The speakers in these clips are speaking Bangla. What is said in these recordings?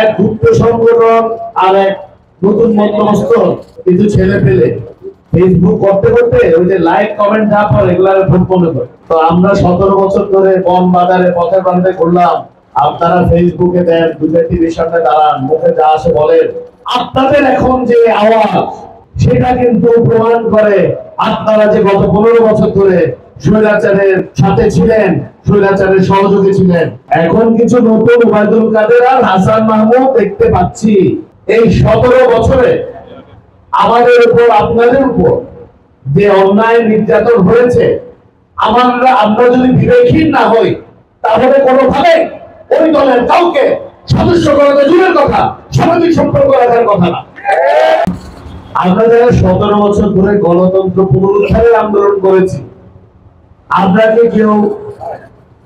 এক গুপ্ত সংগঠন আর এক নতুন মধ্যমস্ত কিছু ছেলে পেলে ফেসবুক করতে করতে ওই যে লাইক কমেন্ট যা পড়ে এগুলার ভুল মনে করে। তো আমরা 17 বছর ধরে বন বাজারে পথে প্রান্তে করলাম, আপনারা ফেসবুকে দেন, দুটো টিভির সামনে দাঁড়ান, মুখে যা আসে বলেন। আপনাদের এখন যে আওয়াজ সেটা কিন্তু প্রমাণ করে আপনারা যে গত 15 বছর ধরে স্বৈরাচারের সাথে ছিলেন, স্বৈরাচারের সহযোগী ছিলেন। এখন কিছু নতুন ওবায়দুল কাদের আর হাসান মাহমুদ দেখতে পাচ্ছি এই 17 বছরে আমাদের উপর, আপনাদের উপর যে অন্যায় নির্যাতন হয়েছে, আমরা যদি বিবেকহীন না হই তাহলে কোনোভাবে ওই দলের কাউকে সদস্য করাতে দূরের কথা, সামাজিক সম্পর্ক রাখার কথা না। আমরা যারা 17 বছর ধরে গণতন্ত্র পুনরুদ্ধারের আন্দোলন করেছি, আপনাকে কেউ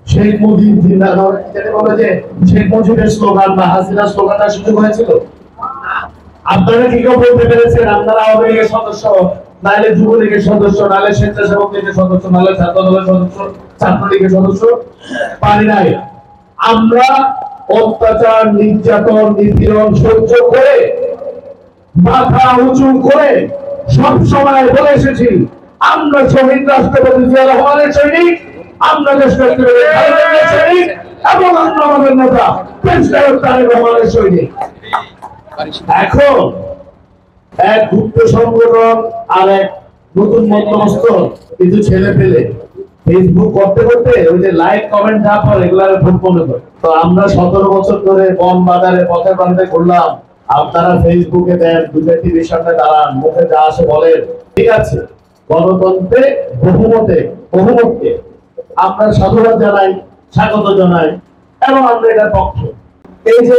শেখ মুজিব জিন্দাবাদ বলে যে শেখ মুজিবের স্লোগান বা হাসিনার স্লোগানটা সুযোগ হয়েছিল? আপনারা কি কেউ বলতে পেরেছেন আপনারা আওয়ামী লীগের সদস্য, নাহলে যুবলীগের সদস্য, নাহলে স্বেচ্ছাসেবক লীগের সদস্য, নাহলে ছাত্র দলের সদস্য, ছাত্রলীগের সদস্য? পারি নাই। আমরা অত্যাচার, নির্যাতন, নিপীড়ন সহ্য করে মাথা উঁচু করে সব সময় বলে এসেছি আমরা শহীদ রাষ্ট্রপতি জিয়া রহমানের সৈনিক, আমরা দেশনেত্রী খালেদা জিয়ার সৈনিক, এবং আমরা আমাদের নেতা প্রেসিডেন্ট তারেক রহমানের সৈনিক। এখন এক গুপ্ত সংগঠন আর এক নতুন মধ্যমস্ত কিছু ছেলে পেলে ফেসবুক করতে করতে ওই যে লাইক কমেন্ট যা পড়ে এগুলার ভুল মনে করে। তো আমরা 17 বছর ধরে বন বাজারে পথে প্রান্তে করলাম, আপনারা ফেসবুকে দেন, দুটো টিভির সামনে দাঁড়ান, মুখে যা আসে বলেন। ঠিক আছে, গণতন্ত্রে বহুমতকে আমরা সাধুবাদ জানাই, স্বাগত জানাই, এবং আমরা এটার পক্ষে। এই যে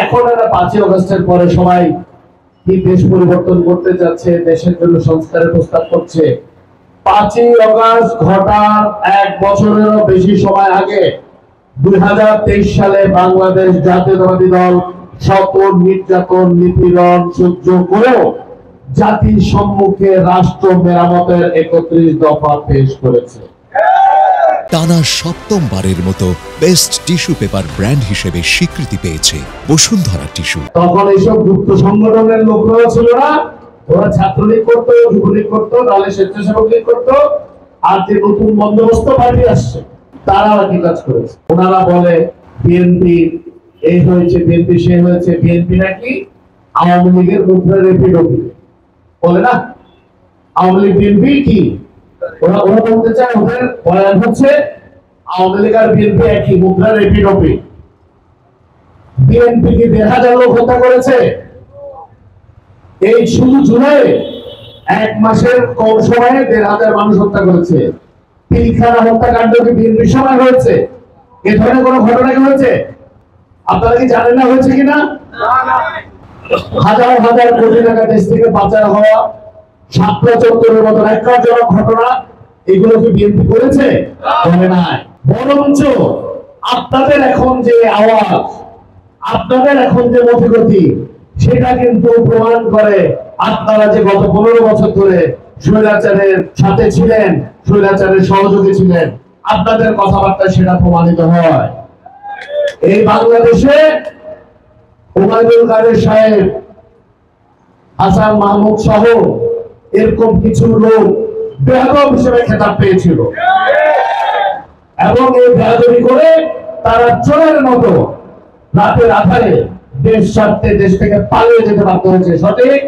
এখন একটা 5ই আগস্টের পরে সবাই কি দেশ পরিবর্তন করতে যাচ্ছে, দেশের জন্য সংস্কারের প্রস্তাব করছে, 5ই আগস্ট ঘটার 1 বছরেরও বেশি সময় আগে 2023 সালে বাংলাদেশ জাতীয়তাবাদী দল শত নির্যাতন, নিপীড়ন সহ্য করেও জাতির সম্মুখে রাষ্ট্র মেরামতের 31 দফা পেশ করেছে। টানা 7মবারের মতো বেস্ট টিস্যু পেপার ব্র্যান্ড হিসেবে স্বীকৃতি পেয়েছে বসুন্ধরা টিস্যু। তখন এইসব গুপ্ত সংগঠনের লোকরা ছিল না, ওরা ছাত্রলীগ করতো, যুবলীগ করতো, নাহলে স্বেচ্ছাসেবক লীগ করতো, আর যে নতুন বন্দোবস্ত পার্টি আসছে তারা কি কাজ করেছে। ওনারা বলে বিএনপি এই হয়েছে, বিএনপি সে হয়েছে, বিএনপি নাকি আওয়ামী লীগের মুদ্রা রেপিডোপি বলে না। আওয়ামী লীগ বিএনপি কি ওরা বলতে চায়, ওদের বয়ান হচ্ছে আওয়ামী লীগ আর বিএনপি একই মুদ্রা রেপিডোপি। বিএনপি কি 1,000 লোক হত্যা করেছে? এই শুধু জুলাই 1 মাসের কম সময়ে 1,500 মানুষ হত্যা করেছে। পিলখানা হত্যাকাণ্ড কি বিএনপির সময় হয়েছে? এ ধরনের কোন ঘটনা কি হয়েছে? আপনারা কি জানেন না হয়েছে কিনা? হাজার হাজার কোটি টাকা দেশ থেকে পাচার হওয়া, শাপলা চত্বরের মতো ন্যাক্কারজনক ঘটনা, এগুলো কি বিএনপি করেছে? করে নাই। বরঞ্চ আপনাদের এখন যে আওয়াজ, আপনাদের এখন যে মতিগতি, সেটা কিন্তু প্রমাণ করে আপনারা যে গত 15 বছর ধরে স্বৈরাচারের সাথে ছিলেন, স্বৈরাচারের সহযোগী ছিলেন। আপনাদের কথাবার্তা সেটা প্রমাণিত হয়। এই বাংলাদেশে ওবায়দুল কাদের সাহেব, হাসান মাহমুদ সহ এরকম কিছু লোক বেয়াদব হিসেবে খেতাব পেয়েছিল, এবং এই বেয়াদবি করে তারা চোরের মতো রাতের আধারে দেশ স্বার্থে দেশ থেকে পালিয়ে যেতে বাধ্য হয়েছে। সঠিক?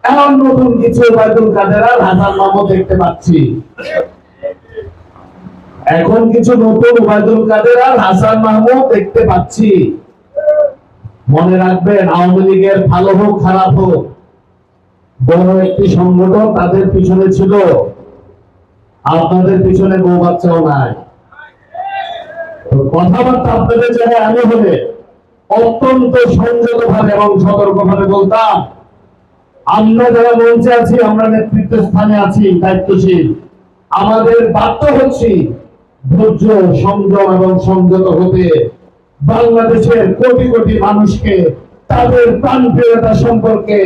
এমন নতুন কিছু ওবায়দুল কাদের আর হাসান মাহমুদ দেখতে পাচ্ছি। এখন কিছু নতুন ওবায়দুল কাদের আর হাসান মাহমুদ দেখতে পাচ্ছি। মনে রাখবেন, আওয়ামী লীগের ভালো হোক খারাপ হোক, বড় একটি সংগঠন তাদের পিছনে ছিল, আপনাদের পিছনে বউ বাচ্চাও নাই। কথাবার্তা আপনাদের জায়গায় আমি হলে অত্যন্ত সংযত ভাবে এবং সতর্ক ভাবে বলতাম, আমরা যারা মঞ্চে আছি, আমরা নেতৃত্ব স্থানে আছি, দায়িত্বশীল, আমাদের বাধ্য হচ্ছি ধৈর্য, সংযম এবং সংযত হতে। বাংলাদেশের কোটি কোটি মানুষকে তাদের প্রাণপ্রিয়তা সম্পর্কে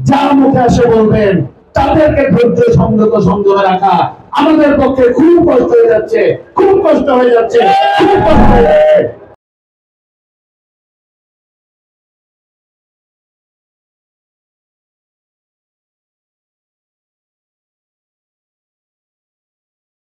যা মুখে আসে বলবেন, তাদেরকে ধৈর্য, সংযত, সংযমে রাখা আমাদের পক্ষে খুব কষ্ট হয়ে যাচ্ছে, খুব কষ্ট হয়ে যাচ্ছে, খুব কষ্ট হয়ে যাচ্ছে।